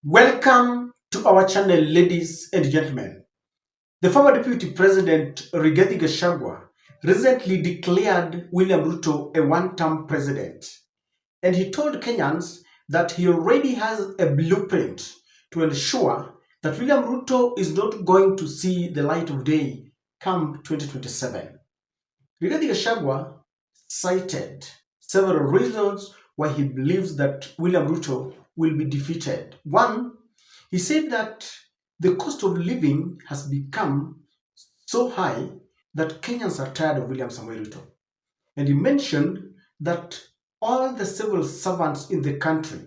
Welcome to our channel, ladies and gentlemen. The former Deputy President Rigathi Gachagua recently declared William Ruto a one-term president, and he told Kenyans that he already has a blueprint to ensure that William Ruto is not going to see the light of day come 2027. Rigathi Gachagua cited several reasons why he believes that William Ruto will be defeated. One, he said that the cost of living has become so high that Kenyans are tired of William Samoei Ruto. And he mentioned that all the civil servants in the country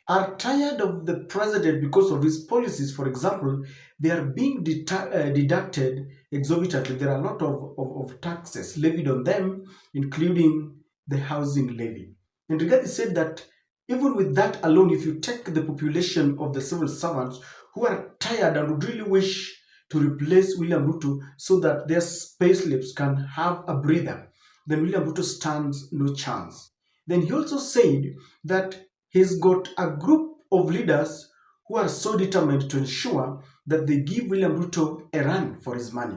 are tired of the president because of his policies. For example, they are being deducted exorbitantly. There are a lot of taxes levied on them, including the housing levy. And Rigathi said that even with that alone, if you take the population of the civil servants who are tired and would really wish to replace William Ruto so that their payslips can have a breather, then William Ruto stands no chance. Then he also said that he's got a group of leaders who are so determined to ensure that they give William Ruto a run for his money.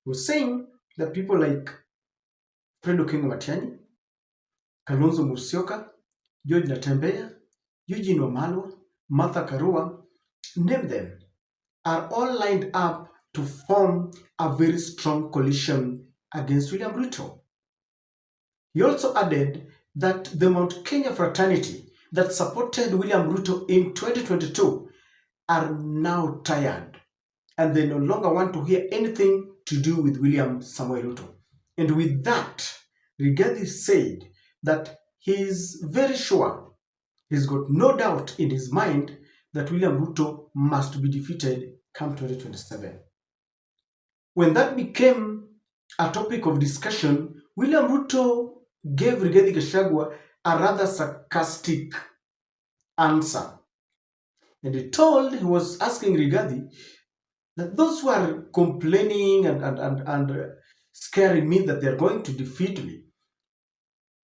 He was saying that people like Fred Matiangi, Kalonzo Musyoka, Natembea, Martha Karua, name them, are all lined up to form a very strong coalition against William Ruto. He also added that the Mount Kenya fraternity that supported William Ruto in 2022 are now tired and they no longer want to hear anything to do with William Samoei Ruto. And with that, Rigathi said that he is very sure, he's got no doubt in his mind that William Ruto must be defeated come 2027. When that became a topic of discussion, William Ruto gave Rigathi Gachagua a rather sarcastic answer. And he was asking Rigathi that those who are complaining and scaring me that they're going to defeat me,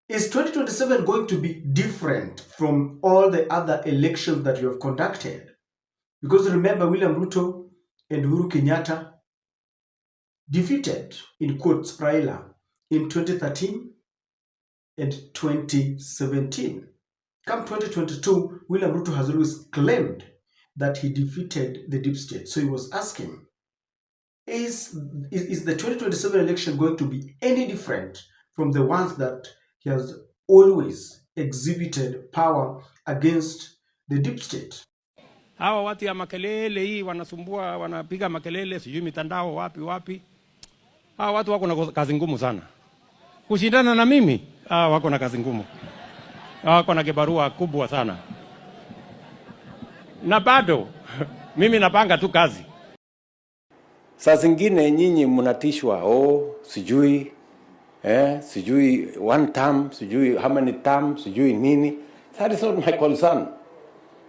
is 2027 going to be different from all the other elections that you have conducted? Because remember, William Ruto and Uhuru Kenyatta defeated, in quotes, Raila in 2013 and 2017. Come 2022, William Ruto has always claimed that he defeated the deep state. So he was asking, is the 2027 election going to be any different from the ones that he has always exhibited power against the deep state? Hawa watu ya makelele hii wanasumbua, wanapiga makelele sijui mitandao wapi. Hawa watu wako na kazi ngumu sana. Kushindana na mimi, wako na kazi ngumu. Wako na kibarua kubwa sana. Na bado mimi napanga tu kazi. Saa zingine nyinyi mnatishwa, sijui one term, sijui how many terms, sijui nini. That is not my concern.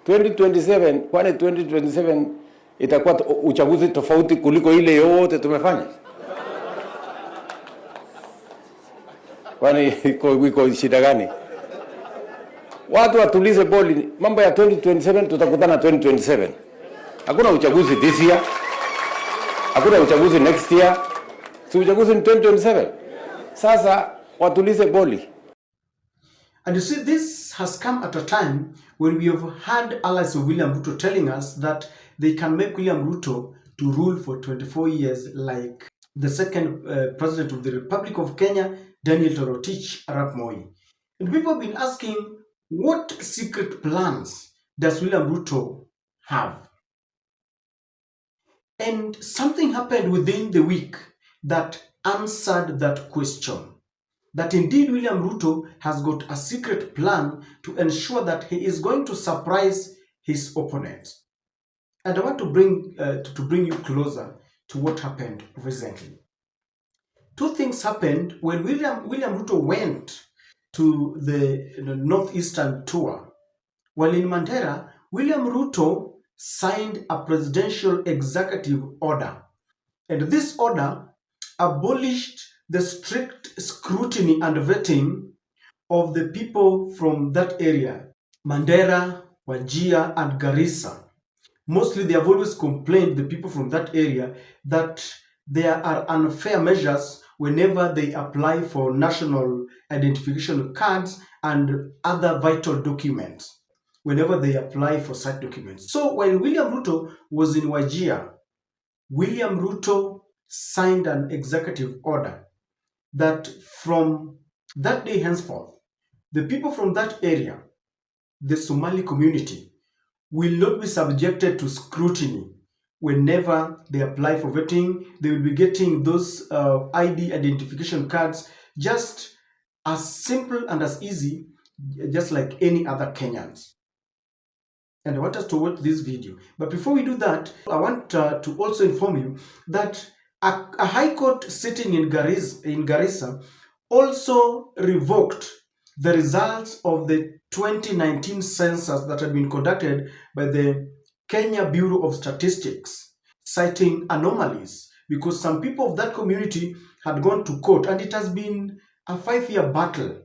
2027, kwani 2027 itakuwa uchaguzi tofauti kuliko ile yote tumefanya? Kwani iko shida gani? Watu watulize boli, mambo ya 2027 tutakutana 2027. Hakuna uchaguzi this year. Hakuna uchaguzi next year. Si uchaguzi ni 2027. Sasa watulize boli. And you see, this has come at a time when we have had allies of William Ruto telling us that they can make William Ruto to rule for 24 years like the second president of the Republic of Kenya, Daniel Toroitich arap Moi. And people have been asking, what secret plans does William Ruto have? And something happened within the week that answered that question. That indeed William Ruto has got a secret plan to ensure that he is going to surprise his opponents. And I want to bring you closer to what happened recently. Two things happened when William Ruto went to the Northeastern tour. While in Mandera, William Ruto signed a presidential executive order. And this order abolished the strict scrutiny and vetting of the people from that area, Mandera, Wajir, and Garissa. Mostly they have always complained, the people from that area, that there are unfair measures whenever they apply for national identification cards and other vital documents, whenever they apply for such documents. So while William Ruto was in Wajir, William Ruto signed an executive order that from that day henceforth, the people from that area, the Somali community, will not be subjected to scrutiny whenever they apply for vetting. They will be getting those ID identification cards just as simple and as easy, just like any other Kenyans. And I want us to watch this video. But before we do that, I want to also inform you that a high court sitting in Garissa also revoked the results of the 2019 census that had been conducted by the Kenya Bureau of Statistics, citing anomalies because some people of that community had gone to court, and it has been a 5-year battle.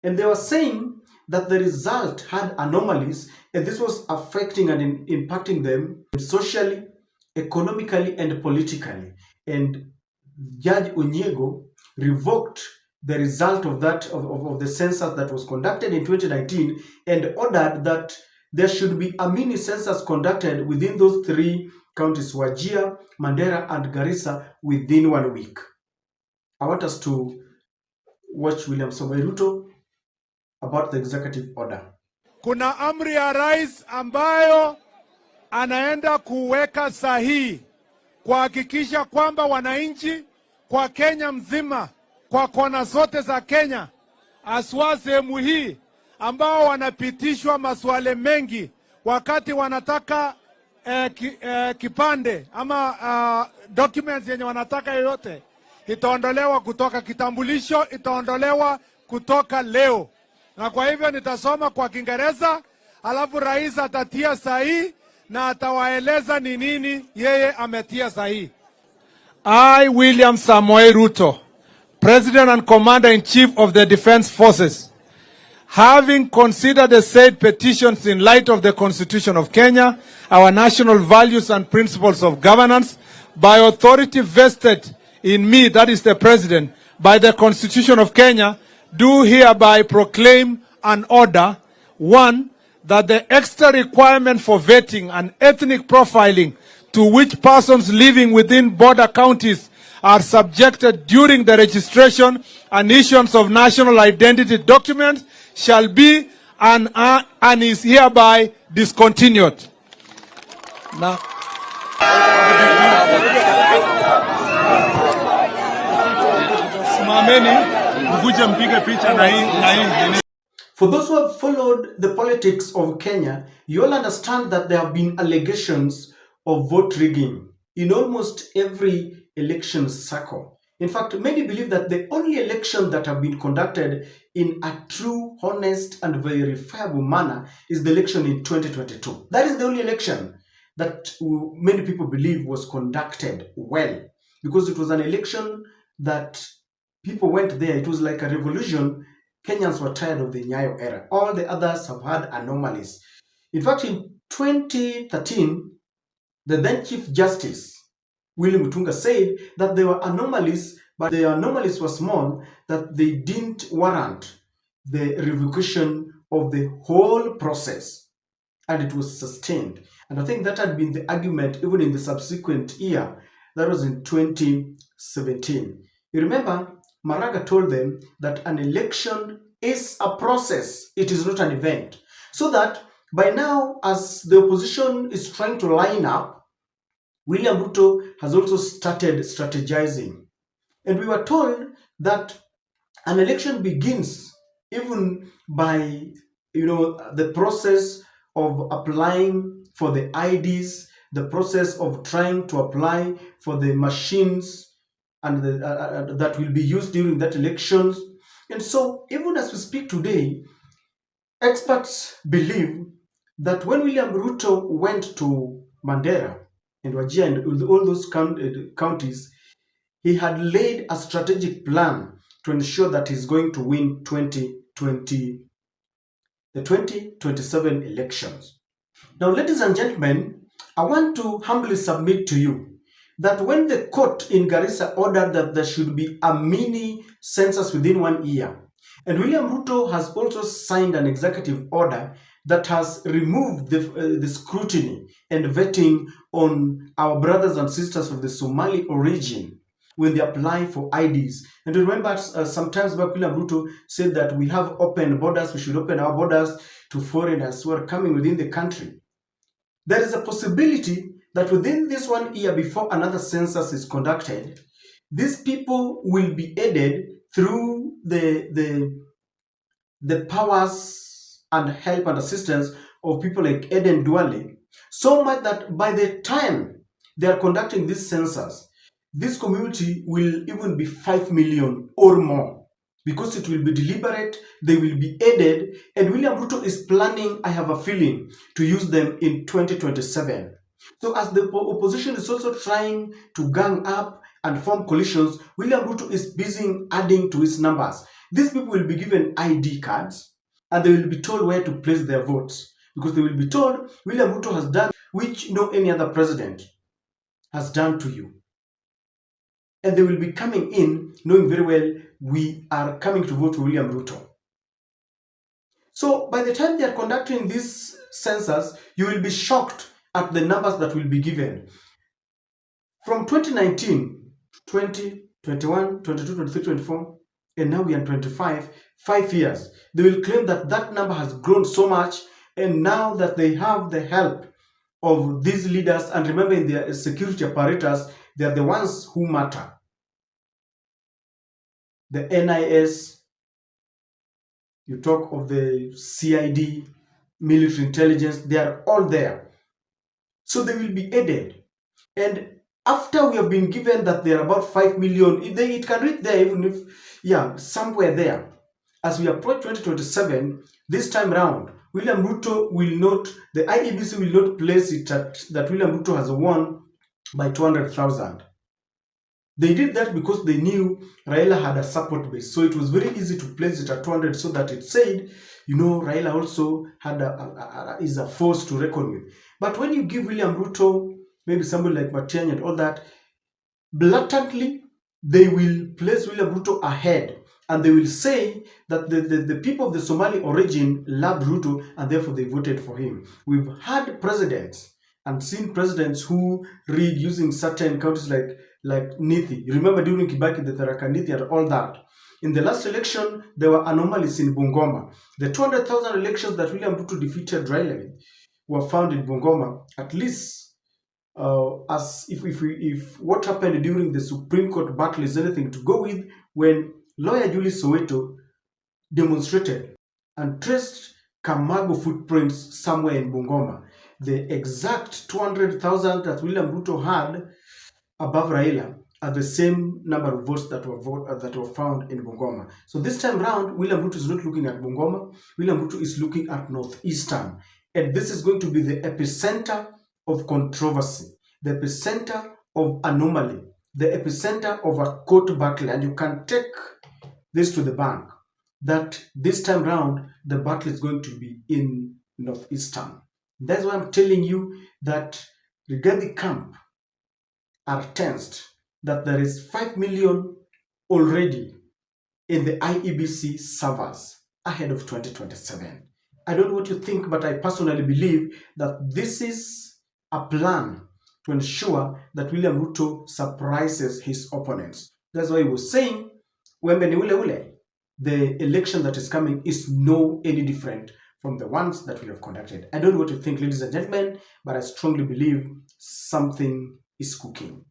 And they were saying that the result had anomalies, and this was affecting and impacting them socially, economically, and politically. And Judge Onyego revoked the result of that of the census that was conducted in 2019 and ordered that there should be a mini census conducted within those 3 counties, Wajir, Mandera, and Garissa, within 1 week. I want us to watch William Samoei Ruto about the executive order. Kuna amri ya rais ambayo anaenda kuweka sahihi kuhakikisha kwamba wananchi kwa Kenya mzima, kwa kona zote za Kenya, aswa sehemu hii ambao wanapitishwa maswali mengi wakati wanataka kipande ama documents yenye wanataka yoyote, itaondolewa kutoka kitambulisho, itaondolewa kutoka leo. Na kwa hivyo nitasoma kwa Kiingereza, alafu rais atatia sahihi na atawaeleza ni nini yeye ametia sahihi. I, William Samoei Ruto, President and Commander-in-Chief of the Defense Forces, having considered the said petitions in light of the Constitution of Kenya, our national values and principles of governance, by authority vested in me, that is the President, by the Constitution of Kenya, do hereby proclaim an order, 1, that the extra requirement for vetting and ethnic profiling to which persons living within border counties are subjected during the registration and issuance of national identity documents shall be and is hereby discontinued. Now, for those who have followed the politics of Kenya, you all understand that there have been allegations of vote rigging in almost every election cycle. In fact, many believe that the only election that have been conducted in a true, honest, and verifiable manner is the election in 2022. That is the only election that many people believe was conducted well, because it was an election that people went there. It was like a revolution. Kenyans were tired of the Nyayo era. All the others have had anomalies. In fact, in 2013, the then Chief Justice, William Mutunga, said that there were anomalies, but the anomalies were small, that they didn't warrant the revocation of the whole process, and it was sustained. And I think that had been the argument even in the subsequent year, that was in 2017. You remember, Maraga told them that an election is a process, it is not an event. So that by now, as the opposition is trying to line up, William Ruto has also started strategizing. And we were told that an election begins even by, the process of applying for the IDs, the process of trying to apply for the machines and that will be used during that elections. And so, even as we speak today, experts believe that when William Ruto went to Mandera and Wajir and all those counties, he had laid a strategic plan to ensure that he's going to win the 2027 elections. Now, ladies and gentlemen, I want to humbly submit to you that when the court in Garissa ordered that there should be a mini census within 1 year, and William Ruto has also signed an executive order that has removed the scrutiny and vetting on our brothers and sisters of the Somali origin when they apply for IDs. And remember, sometimes back William Ruto said that we have open borders, we should open our borders to foreigners who are coming within the country. There is a possibility that within this 1 year before another census is conducted, these people will be aided through the powers and help and assistance of people like Eden Duale, so much that by the time they are conducting this census, this community will even be 5 million or more, because it will be deliberate, they will be aided, and William Ruto is planning, I have a feeling, to use them in 2027. So as the opposition is also trying to gang up and form coalitions, William Ruto is busy adding to his numbers. These people will be given ID cards and they will be told where to place their votes, because they will be told William Ruto has done which no any other president has done to you. And they will be coming in knowing very well we are coming to vote for William Ruto. So by the time they are conducting this census, you will be shocked at the numbers that will be given. From 2019, 20, 21, 22, 23, 24, and now we are in 25, 5 years. They will claim that that number has grown so much, and now that they have the help of these leaders, and remember in their security apparatus, they are the ones who matter. The NIS, you talk of the CID, military intelligence, they are all there. So they will be aided. And after we have been given that there are about 5 million, it can reach there even if, yeah, somewhere there. As we approach 2027, this time round, William Ruto will not, the IEBC will not place it at that William Ruto has won by 200,000. They did that because they knew Raila had a support base. So it was very easy to place it at 200 so that it said, you know, Raila also had is a force to reckon with. But when you give William Ruto, maybe somebody like Matiangi and all that, blatantly, they will place William Ruto ahead. And they will say that the people of the Somali origin loved Ruto and therefore they voted for him. We've had presidents and seen presidents who read using certain counties like Nithi. You remember during Kibaki, the Tharaka Nithi and all that. In the last election, there were anomalies in Bungoma. The 200,000 elections that William Ruto defeated Raila were found in Bungoma. At least, as if what happened during the Supreme Court battle is anything to go with, when lawyer Julius Soweto demonstrated and traced Kamago footprints somewhere in Bungoma, the exact 200,000 that William Ruto had above Raila are the same number of votes that were found in Bungoma. So this time round, William Ruto is not looking at Bungoma. William Ruto is looking at Northeastern. And this is going to be the epicenter of controversy, the epicenter of anomaly, the epicenter of a court battle. And you can take this to the bank, that this time round, the battle is going to be in Northeastern. That's why I'm telling you that Rigathi camp are tensed, that there is 5 million already in the IEBC servers ahead of 2027. I don't know what you think, but I personally believe that this is a plan to ensure that William Ruto surprises his opponents. That's why he was saying, the election that is coming is no any different from the ones that we have conducted. I don't know what you think, ladies and gentlemen, but I strongly believe something is cooking.